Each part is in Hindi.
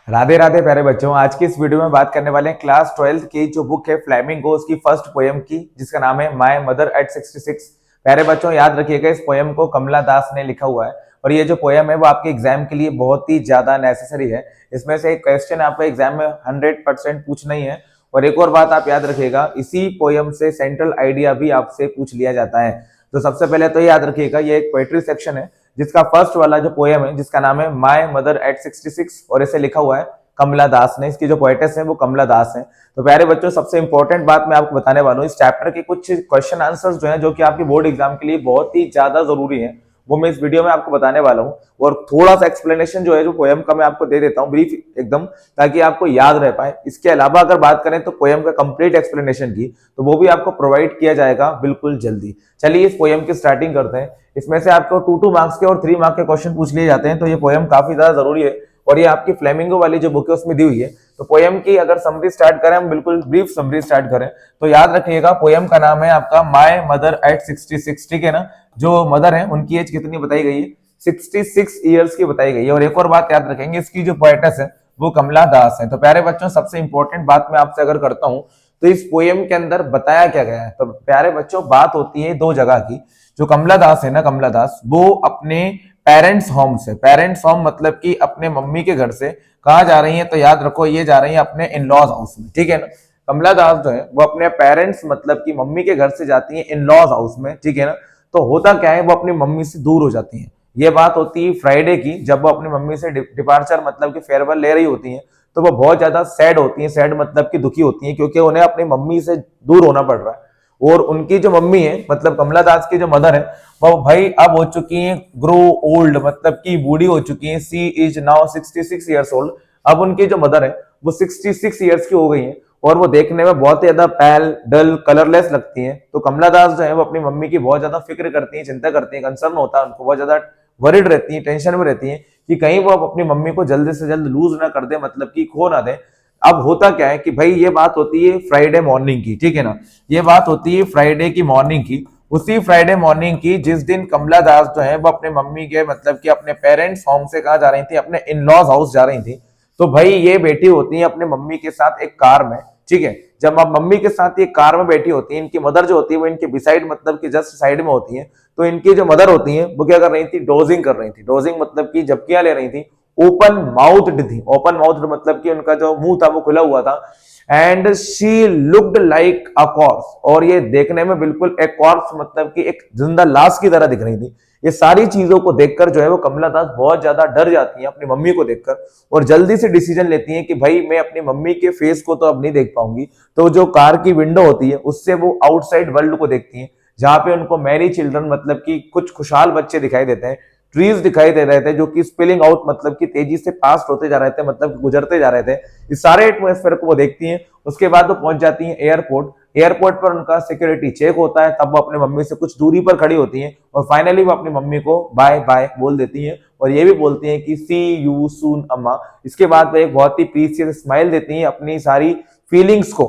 राधे राधे प्यारे बच्चों। आज की इस वीडियो में बात करने वाले हैं क्लास 12th की जो बुक है फ्लेमिंगो, उसकी फर्स्ट पोयम की, जिसका नाम है माय मदर एट 66। प्यारे बच्चों याद रखिएगा, इस पोयम को कमला दास ने लिखा हुआ है और ये जो पोयम है वो आपके एग्जाम के लिए बहुत ही ज्यादा नेसेसरी है। इसमें से एक क्वेश्चन आपको एग्जाम में 100% पूछना ही है। और एक और बात आप याद रखिएगा, इसी पोयम से सेंट्रल आइडिया भी आपसे पूछ लिया जाता है। तो सबसे पहले तो याद रखिएगा, ये एक पोएट्री सेक्शन है जिसका फर्स्ट वाला जो पोयम है जिसका नाम है माय मदर एट 66 और इसे लिखा हुआ है कमला दास ने। इसकी जो पोएटेस है वो कमला दास है। तो प्यारे बच्चों, सबसे इंपॉर्टेंट बात मैं आपको बताने वाला हूँ, इस चैप्टर के कुछ क्वेश्चन आंसर्स जो हैं जो कि आपके बोर्ड एग्जाम के लिए बहुत ही ज्यादा जरूरी है, वो मैं इस वीडियो में आपको बताने वाला हूँ। और थोड़ा सा एक्सप्लेनेशन जो है जो पोयम का मैं आपको दे देता हूँ ब्रीफ एकदम, ताकि आपको याद रह पाए। इसके अलावा अगर बात करें तो पोयम का कंप्लीट एक्सप्लेनेशन की, तो वो भी आपको प्रोवाइड किया जाएगा बिल्कुल जल्दी। चलिए इस पोयम की स्टार्टिंग करते हैं। इसमें से आपको 2 मार्क्स के और 3 मार्क्स के क्वेश्चन पूछ लिए जाते हैं, तो ये पोयम काफी ज्यादा जरूरी है और ये आपकी फ्लेमिंगो वाली जो बुक है उसमें दी हुई है। तो पोयम की अगर समरी स्टार्ट करें, हम बिल्कुल ब्रीफ समरी स्टार्ट करें, तो याद रखिएगा पोयम का नाम है आपका माय मदर एट 66। ठीक है ना। जो मदर है उनकी एज कितनी बताई गई है? 66 ईयर्स की बताई गई है। और एक और बात याद रखेंगे, इसकी जो पोएटेस है वो कमला दास है। तो प्यारे बच्चों, सबसे इंपॉर्टेंट बात मैं आपसे अगर करता हूं, तो इस पोयम के अंदर बताया क्या गया है। तो प्यारे बच्चों, बात होती है 2 जगह की। जो कमला दास है ना, कमला दास, वो अपने पेरेंट्स होम से, पेरेंट्स होम मतलब कि अपने मम्मी के घर से कहा जा रही है, तो याद रखो ये जा रही है अपने इन लॉज हाउस में। ठीक है ना। कमला दास जो है वो अपने पेरेंट्स मतलब कि मम्मी के घर से जाती है इन लॉज हाउस में। ठीक है ना। तो होता क्या है, वो अपनी मम्मी से दूर हो जाती है। ये बात होती है फ्राइडे की, जब वो अपनी मम्मी से डिपार्चर मतलब कि फेयरवेल ले रही होती है। तो वो बहुत ज्यादा सैड होती है, सैड मतलब कि दुखी होती है, क्योंकि उन्हें अपनी मम्मी से दूर होना पड़ रहा है। और उनकी जो मम्मी है मतलब कमला दास की जो मदर है, वो भाई अब हो चुकी है ग्रो ओल्ड, मतलब कि बूढ़ी हो चुकी है। सी इज नाउ 66 ईयर्स ओल्ड। अब उनकी जो मदर है वो 66 ईयर्स की हो गई है और वो देखने में बहुत ही ज्यादा पैल, डल, कलरलेस लगती है। तो कमला दास जो है वो अपनी मम्मी की बहुत ज्यादा फिक्र करती है, चिंता करती है, कंसर्न होता है उनको, बहुत ज्यादा वरिड रहती है, टेंशन में रहती है कि कहीं वो अपनी मम्मी को जल्द से जल्द लूज ना कर दे, मतलब कि खो ना दे। अब होता क्या है कि भाई ये बात होती है फ्राइडे मॉर्निंग की। ठीक है ना। ये बात होती है फ्राइडे की मॉर्निंग की, उसी फ्राइडे मॉर्निंग की जिस दिन कमला दास जो है वो अपने मम्मी के मतलब कि अपने पेरेंट्स होम से कहा जा रही थी, अपने इन लॉज हाउस जा रही थी। तो भाई ये बैठी होती है अपने मम्मी के साथ एक कार में। ठीक है। जब आप मम्मी के साथ ये कार में बैठी होती है, इनकी मदर जो होती है वो इनके बिसाइड मतलब कि जस्ट साइड में होती है। तो इनकी जो मदर होती है वो क्या कर रही थी? डोजिंग कर रही थी। डोजिंग मतलब कि झपकियां ले रही थी। ओपन माउथड थी। ओपन माउथड मतलब कि उनका जो मुंह था वो खुला हुआ था। And she looked like a corps, और ये देखने में बिल्कुल एक कॉर्प्स मतलब कि एक जिंदा लाश की तरह दिख रही थी। ये सारी चीजों को देखकर जो है वो कमला दास बहुत ज्यादा डर जाती है अपनी मम्मी को देखकर, और जल्दी से डिसीजन लेती है कि भाई मैं अपनी मम्मी के फेस को तो अब नहीं देख पाऊंगी। तो जो कार की विंडो होती है उससे वो आउटसाइड वर्ल्ड को देखती है, जहां पे उनको मैरी चिल्ड्रन मतलब कि कुछ खुशहाल बच्चे दिखाई देते हैं, ट्रीज दिखाई दे रहे थे जो कि स्पिलिंग आउट मतलब कि तेजी से पास होते जा रहे थे, मतलब गुजरते जा रहे थे। इस सारे एटमोस्फेयर को वो देखती हैं। उसके बाद वो पहुंच जाती हैं एयरपोर्ट। एयरपोर्ट पर उनका सिक्योरिटी चेक होता है, तब वो अपने मम्मी से कुछ दूरी पर खड़ी होती हैं और फाइनली वो अपनी मम्मी को बाय बाय बोल देती हैं और ये भी बोलती हैं कि सी यू सून अम्मा। इसके बाद वो एक बहुत ही प्रीशियस स्माइल देती हैं, अपनी सारी फीलिंग्स को,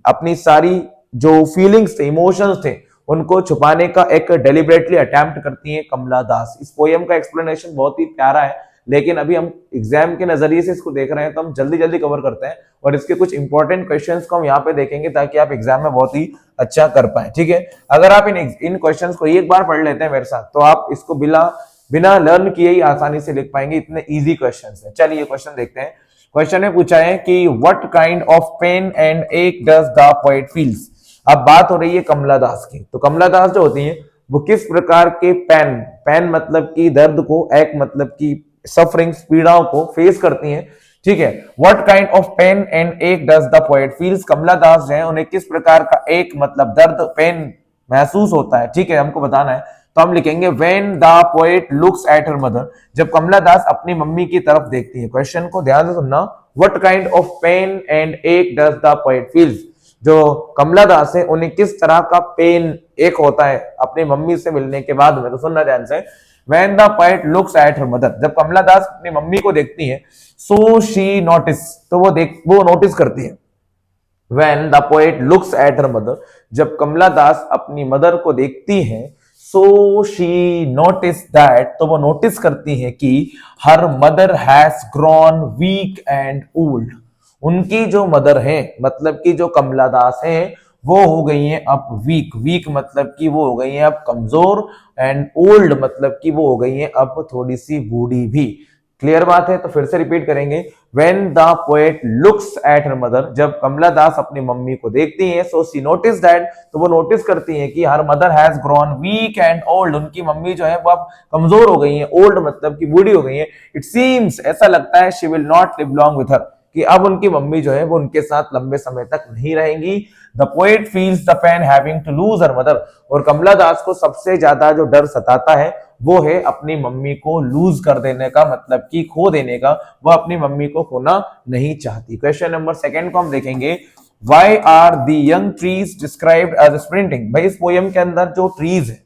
अपनी सारी जो फीलिंग्स थे, इमोशंस थे, उनको छुपाने का एक डेलिबरेटली अटेम्प्ट करती है कमला दास। इस पोयम का एक्सप्लेनेशन बहुत ही प्यारा है, लेकिन अभी हम एग्जाम के नजरिए से इसको देख रहे हैं तो हम जल्दी जल्दी कवर करते हैं और इसके कुछ इंपॉर्टेंट क्वेश्चंस को हम यहाँ पे देखेंगे ताकि आप एग्जाम में बहुत ही अच्छा कर पाए। ठीक है। अगर आप इन क्वेश्चंस को एक बार पढ़ लेते हैं मेरे साथ, तो आप इसको बिना बिना लर्न किए ही आसानी से लिख पाएंगे, इतने इजी क्वेश्चंस हैं। चलिए क्वेश्चन देखते हैं। क्वेश्चन में पूछा है कि what kind of pain and ache does the poet feels. अब बात हो रही है कमला दास की। तो कमला दास जो होती है वो किस प्रकार के पेन, पेन मतलब कि दर्द को, एक मतलब कि सफरिंग्स, पीड़ाओं को फेस करती हैं। ठीक है। What kind of pain and ache does the poet feels. Kamala Das जो है उन्हें किस प्रकार का एक मतलब दर्द, पेन महसूस होता है। ठीक है, हमको बताना है। तो हम लिखेंगे when the poet looks at her mother, जब कमला दास अपनी मम्मी की तरफ देखती है। क्वेश्चन को ध्यान से सुनना। What kind of pain and ache does the poet feels. जो कमला दास है उन्हें किस तरह का पेन एक होता है अपनी मम्मी से मिलने के बाद में। तो सुनना ध्यान से। When the poet looks at her mother, जब कमला दास अपनी मम्मी को देखती है, so she notice, तो वो नोटिस करती है। When the poet looks at her mother, जब कमला दास अपनी मदर को देखती है, सो शी नोटिस दैट, तो वो नोटिस करती है कि her mother has grown weak and old, उनकी जो मदर है मतलब कि जो कमला दास है वो हो गई है अब वीक, वीक मतलब कि वो हो गई है अब कमजोर, एंड ओल्ड मतलब कि वो हो गई है अब थोड़ी सी बूढ़ी भी। क्लियर बात है, तो फिर से रिपीट करेंगे। When the poet looks at her mother, जब कमला दास अपनी मम्मी को देखती है, सो शी नोटिस दैट, तो वो नोटिस करती है कि her mother has grown weak and old, उनकी मम्मी जो है वो अब कमजोर हो गई है, ओल्ड मतलब कि बूढ़ी हो गई है। इट सीम्स, ऐसा लगता है, she will not live long with her, कि अब उनकी मम्मी जो है वो उनके साथ लंबे समय तक नहीं रहेंगी। The poet feels the pain having to lose her mother, और कमला दास को सबसे ज्यादा जो डर सताता है वो है अपनी मम्मी को लूज कर देने का, मतलब कि खो देने का। वो अपनी मम्मी को खोना नहीं चाहती। क्वेश्चन नंबर सेकंड को हम देखेंगे। Why are the young trees described as sprinting? भाई इस पोयम के अंदर जो ट्रीज है,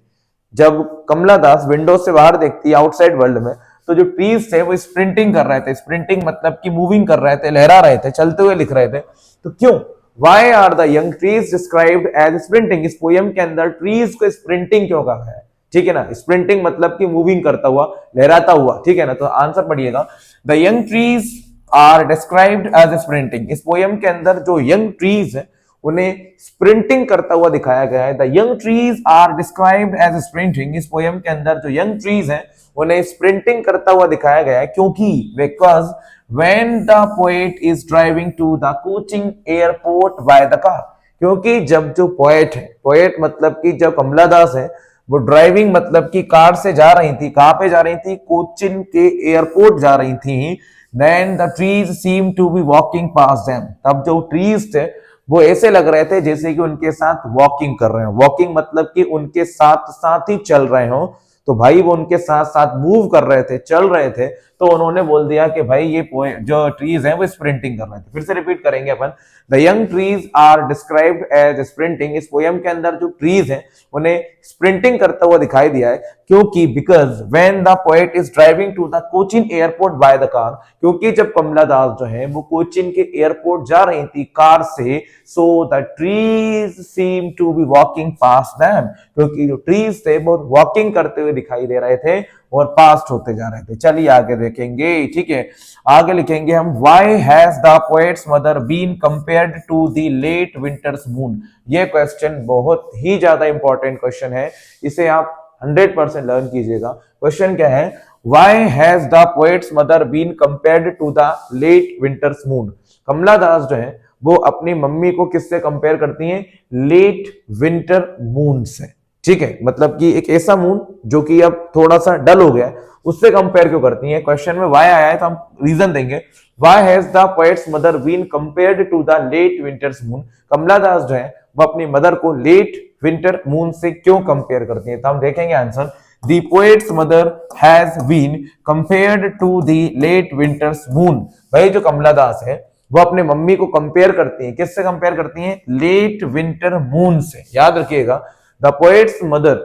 जब कमला दास विंडो से बाहर देखती है आउटसाइड वर्ल्ड में, तो जो ट्रीज थे वो स्प्रिंटिंग कर रहे थे। स्प्रिंटिंग मतलब कि मूविंग कर रहे थे, लहरा रहे थे, चलते हुए लिख रहे थे। तो क्यों? Why are the young trees described as sprinting? इस पोयम के अंदर ट्रीज को स्प्रिंटिंग क्यों कहा है? ठीक है ना, स्प्रिंटिंग मतलब कि मूविंग करता हुआ, लहराता हुआ। ठीक है ना, तो आंसर पढ़िएगा। The young trees are described as sprinting. इस पोयम के अंदर जो यंग ट्रीज है उन्हें स्प्रिंटिंग करता हुआ दिखाया गया है। The young trees are described as sprinting. इस पोयम के अंदर जो यंग ट्रीज हैं उन्हें स्प्रिंटिंग करता हुआ दिखाया गया है, क्योंकि because when the poet is driving to the Cochin airport by the car, क्योंकि जब जो पोएट है, पोएट मतलब कि जब कमला दास है, वो ड्राइविंग मतलब कि कार से जा रही थी। कहां पे जा रही थी? कोचिन के एयरपोर्ट जा रही थी। Then the trees seem to be walking past them, तब जो ट्रीज थे वो ऐसे लग रहे थे जैसे कि उनके साथ वॉकिंग कर रहे हो। वॉकिंग मतलब कि उनके साथ साथ ही चल रहे हो। तो भाई वो उनके साथ साथ मूव कर रहे थे, चल रहे थे, तो उन्होंने बोल दिया कि भाई ये जो ट्रीज हैं वो स्प्रिंटिंग कर रहे थे। फिर से रिपीट करेंगे अपन। The young trees are described as sprinting. इस पोयम के अंदर जो ट्रीज हैं उन्हें स्प्रिंटिंग करता हुआ दिखाई दिया है, क्योंकि because when the poet is driving to the Cochin airport by the car, क्योंकि जब कमला दास जो है वो कोचिन के एयरपोर्ट जा रही थी कार से, so the trees seem to be walking past them, क्योंकि जो ट्रीज थे वो वॉकिंग करते हुए दिखाई दे रहे थे और पास्ट होते जा रहे थे। चलिए आगे देखेंगे। ठीक है, आगे लिखेंगे हम। Why has the poet's mother been compared to the late winter's moon? ये क्वेश्चन बहुत ही ज्यादा इंपॉर्टेंट क्वेश्चन है, इसे आप 100% लर्न कीजिएगा। क्वेश्चन क्या है? Why has the poet's mother been compared to the late winter's moon? Kamala Das जो है वो अपनी मम्मी को किससे कंपेयर करती हैं? लेट विंटर मून से। ठीक है, मतलब कि एक ऐसा मून जो कि अब थोड़ा सा डल हो गया है, उससे कंपेयर क्यों करती है? क्वेश्चन में वाई आया है तो हम रीजन देंगे। Why has the poet's mother been compared to the late winter's moon? Kamala Das जो है वो अपनी मदर को लेट विंटर मून से क्यों कंपेयर करती है? तो हम देखेंगे answer. The poet's mother has been compared to the late winter's moon. भाई जो कमला दास है वो अपने मम्मी को कंपेयर करती है, किससे कंपेयर करती है? लेट विंटर मून से। याद रखिएगा, the poet's mother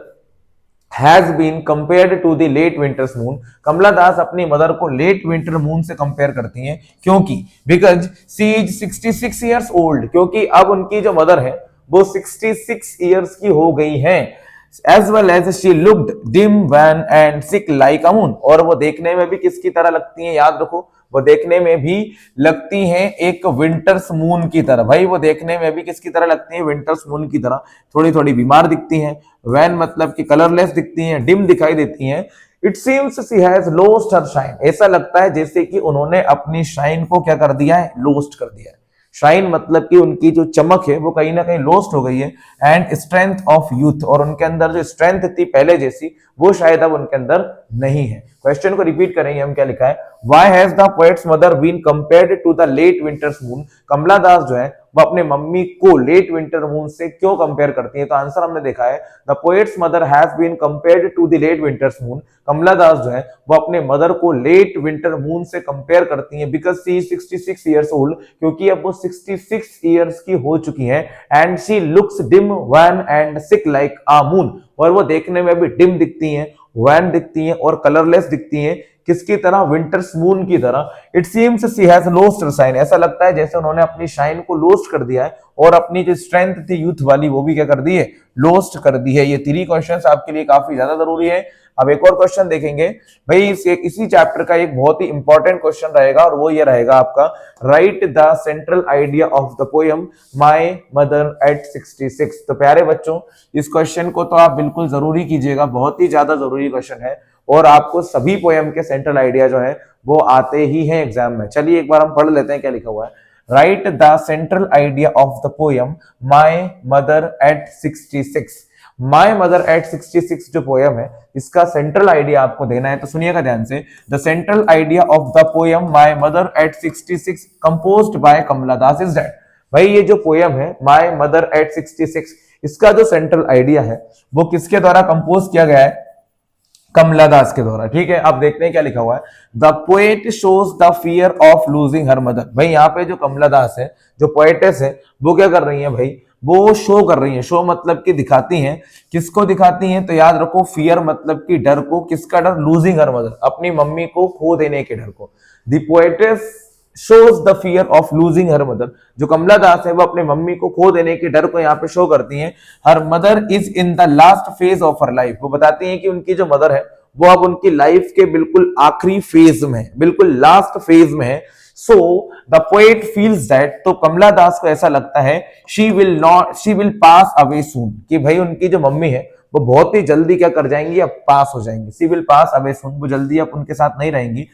has been compared to the late winter's moon. Kamala Das अपनी मदर को लेट विंटर मून से कंपेयर करती हैं, क्योंकि because she is 66 years old, क्योंकि अब उनकी जो मदर है वो 66 ईयर्स की हो गई हैं। As well as she looked dim wan and sick like a moon, और वो देखने में भी किसकी तरह लगती हैं? याद रखो, वो देखने में भी लगती हैं एक विंटर्स मून की तरह। भाई वो देखने में भी किसकी तरह लगती हैं? विंटर्स मून की तरह। थोड़ी थोड़ी बीमार दिखती हैं, वैन मतलब कि कलरलेस दिखती हैं, डिम दिखाई देती हैं। It seems she has lost her shine, ऐसा लगता है जैसे कि उन्होंने अपनी शाइन को क्या कर दिया है? लॉस्ट कर दिया है। शाइन मतलब कि उनकी जो चमक है वो कहीं ना कहीं लॉस्ट हो गई है। एंड स्ट्रेंथ ऑफ यूथ, और उनके अंदर जो स्ट्रेंथ थी पहले जैसी वो शायद अब उनके अंदर नहीं है। क्वेश्चन को रिपीट करेंगे हम, क्या लिखा है? Why has the poet's mother been compared to the late winter's moon? Kamala Das जो है वो अपने मम्मी को लेट विंटर मून से क्यों कंपेयर करती है? तो आंसर हमने देखा है, the poet's mother has been compared to the late winter's moon. Kamala Das जो है वो अपने मदर को लेट विंटर मून से कंपेयर करती हैं, because she is 66 years old, क्योंकि अब वो 66 ईयर्स की हो चुकी हैं। And she looks dim wan and sick like a moon, और वो देखने में भी डिम दिखती हैं, वैन दिखती हैं और कलरलेस दिखती हैं। किसकी तरह? विंटर्स मून की तरह। It seems she has lost her shine, ऐसा लगता है जैसे उन्होंने अपनी शाइन को लॉस्ट कर दिया है और अपनी जो स्ट्रेंथ थी यूथ वाली वो भी क्या कर दी है? लॉस्ट कर दी है। ये 3 क्वेश्चंस आपके लिए काफी ज्यादा जरूरी है। अब एक और क्वेश्चन देखेंगे भाई, इसी चैप्टर का एक बहुत ही इंपॉर्टेंट क्वेश्चन रहेगा और वो ये रहेगा आपका, right the central idea of the poem my mother at 66। तो प्यारे बच्चों, इस क्वेश्चन को तो आप बिल्कुल जरूरी कीजिएगा, बहुत ही ज्यादा जरूरी क्वेश्चन है और आपको सभी पोएम के सेंट्रल आइडिया जो है वो आते ही हैं एग्जाम में। चलिए एक बार हम पढ़ लेते हैं क्या लिखा हुआ है। Right the central idea of the poem my mother at 66। My mother at 66 जो पोएम है इसका सेंट्रल आइडिया आपको देना है, तो सुनिएगा ध्यान से। The central idea of the poem my mother at 66 composed by Kamala Das is that. भाई ये जो पोएम है माय मदर एट 66, इसका जो सेंट्रल आइडिया है वो किसके द्वारा कंपोज किया गया है? कमला दास के द्वारा। ठीक है, अब देखते हैं क्या लिखा हुआ है। The poet shows the fear of losing her mother. भाई यहाँ पे जो कमला दास है, जो पोएटेस है, वो क्या कर रही है भाई? वो शो कर रही है। शो मतलब कि दिखाती हैं। किसको दिखाती हैं? तो याद रखो, फियर मतलब कि डर को। किसका डर? लूजिंग हर मदर, अपनी मम्मी को खो देने के डर को। The poetess shows the fear of losing her mother. जो कमला दास है वो अपने मम्मी को खो देने के डर को यहाँ पे शो करती हैं। Her mother is in the last phase of her life. वो बताती हैं कि उनकी जो मदर है वो अब उनकी लाइफ के बिल्कुल आखिरी फेज में है, बिल्कुल लास्ट फेज में है। So the poet feels that, तो कमला दास को ऐसा लगता है, शी विल पास अवे सून, कि भाई उनकी जो मम्मी है वो बहुत ही जल्दी क्या कर जाएंगी? अब पास हो जाएंगी। शी विल पास अवे सून, वो जल्दी अब उनके साथ नहीं रहेंगी।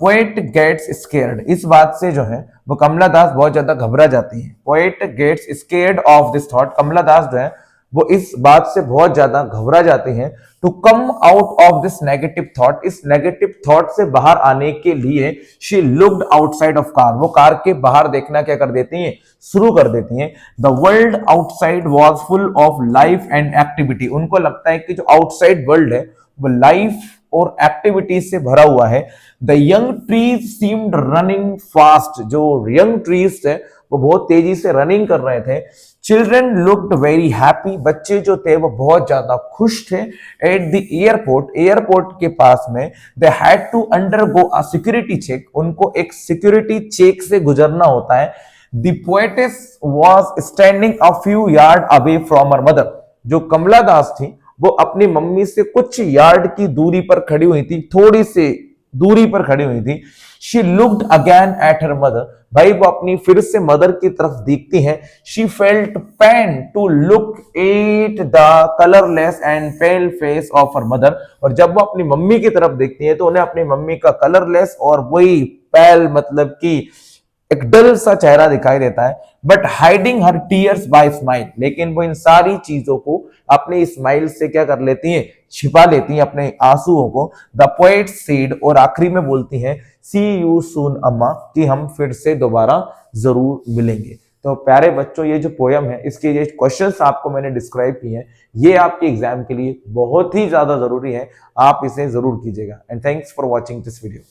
पोएट गेट्स स्केयर्ड, इस बात से जो है वो कमला दास बहुत ज्यादा घबरा जाती है। Poet gets scared of this thought, Kamala Das जो है वो इस बात से बहुत ज्यादा घबरा जाती हैं। To come out of this negative thought, इस नेगेटिव थॉट से बाहर आने के लिए she looked outside of car, वो कार के बाहर देखना क्या कर देती हैं? शुरू कर देती हैं। The world outside was full of life and activity, उनको लगता है कि जो आउटसाइड वर्ल्ड है वो लाइफ और एक्टिविटीज से भरा हुआ है। The young trees seemed running fast, जो यंग ट्रीज थे वो बहुत तेजी से रनिंग कर रहे थे। चिल्ड्रन लुक्ड वेरी हैप्पी, बच्चे जो थे वो बहुत ज्यादा खुश थे। एट द एयरपोर्ट, एयरपोर्ट के पास में, they had to undergo a security check, उनको एक सिक्योरिटी चेक से गुजरना होता है। The poetess was standing a few yard away from her mother, जो कमला दास थी वो अपनी मम्मी से कुछ यार्ड की दूरी पर खड़ी हुई थी, थोड़ी सी दूरी पर खड़ी हुई थी। She looked again at her mother, भाई वो अपनी फिर से मदर की तरफ देखती हैं। She felt pain to look at the colourless and pale face of her mother, और जब वो अपनी मम्मी की तरफ देखती हैं तो उन्हें अपनी मम्मी का कलरलेस और वही पेल मतलब कि एक डल सा चेहरा दिखाई देता है। But hiding her tears by smile, लेकिन वो इन सारी चीजों को अपने स्माइल से क्या कर लेती हैं? छिपा लेती हैं अपने आंसुओं को। द पोएट सेड, और आखिरी में बोलती हैं, सी यू सून अम्मा, कि हम फिर से दोबारा जरूर मिलेंगे। तो प्यारे बच्चों, ये जो पोयम है इसके ये क्वेश्चंस आपको मैंने डिस्क्राइब किए हैं, ये आपके एग्जाम के लिए बहुत ही ज्यादा जरूरी है, आप इसे जरूर कीजिएगा। And thanks for watching this video.